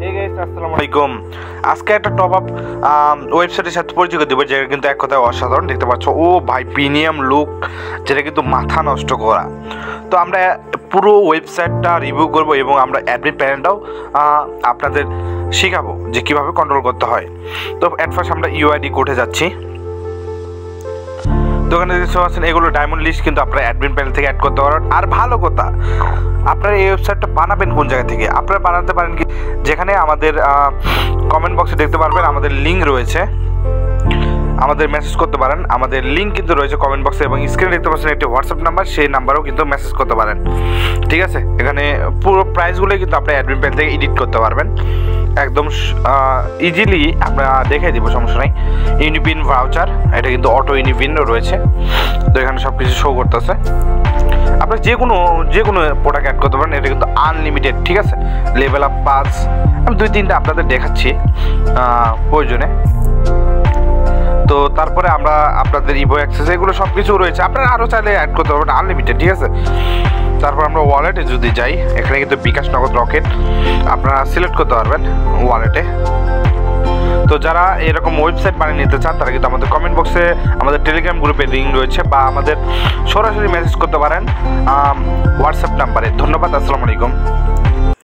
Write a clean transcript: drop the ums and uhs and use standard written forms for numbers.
এই গাইস আসসালামু আলাইকুম। আজকে একটা টপ আপ ওয়েবসাইটের সাথে পরিচয় করে দেবো, যেটা কিন্তু এক কথায় অসাধারণ। দেখতে পাচ্ছ, ও ভাই প্রিমিয়াম লুক, যেটা কিন্তু মাথা নষ্ট করা। তো আমরা পুরো ওয়েবসাইটটা রিভিউ করব এবং আমরা অ্যাডমিন প্যানেলটাও আপনাদের শেখাবো যে কীভাবে কন্ট্রোল করতে হয়। তো অ্যাট ফার্স্ট আমরা ইউআইডি কোডে যাচ্ছি। তো ওখানে দেখতে পাচ্ছেন এগুলো ডায়মন্ড লিস্ট, কিন্তু আপনারা অ্যাডমিন প্যানেল থেকে অ্যাড করতে পারেন। আর ভালো কথা, আপনারা এই ওয়েবসাইটটা বানাবেন কোন জায়গা থেকে? আপনারা বানাতে পারেন কি, যেখানে আমাদের কমেন্ট বক্সে দেখতে পারবেন আমাদের লিঙ্ক রয়েছে, আমাদের মেসেজ করতে পারেন। আমাদের লিঙ্ক কিন্তু রয়েছে কমেন্ট বক্সে, এবং স্ক্রিনে দেখতে পাচ্ছেন একটি হোয়াটসঅ্যাপ নাম্বার, সেই নাম্বারেও কিন্তু মেসেজ করতে পারেন। ঠিক আছে, এখানে পুরো প্রাইসগুলোই কিন্তু আপনি অ্যাডমিন প্যানেল থেকে এডিট করতে পারবেন একদম ইজিলি। আমরা দেখাই দিব, সমস্যা নেই। ইউনিপিন ভাউচার, এটা কিন্তু অটো ইউনিপিনও রয়েছে। তো এখানে সব কিছু শো করতেছে। আপনার যে কোনো প্রোডাক্ট অ্যাড করতে পারেন, এটা কিন্তু আনলিমিটেড। ঠিক আছে, লেভেল আপ পাস আমি 2-3টা আপনাদের দেখাচ্ছি প্রয়োজনে। তো তারপরে আমরা আপনাদের ইভো অ্যাক্সেস এগুলো সব কিছু রয়েছে, আপনারা আরও চাইলে অ্যাড করতে পারবেন আনলিমিটেড। ঠিক আছে, তারপর আমরা ওয়ালেটে যদি যাই, এখানে কিন্তু বিকাশ, নগদ, রকেট আপনারা সিলেক্ট করতে পারবেন ওয়ালেটে। তো যারা এরকম ওয়েবসাইট বানিয়ে নিতে চান, তারা কিন্তু আমাদের কমেন্ট বক্সে আমাদের টেলিগ্রাম গ্রুপে লিঙ্ক রয়েছে, বা আমাদের সরাসরি মেসেজ করতে পারেন হোয়াটসঅ্যাপ নাম্বারে। ধন্যবাদ, আসসালামু আলাইকুম।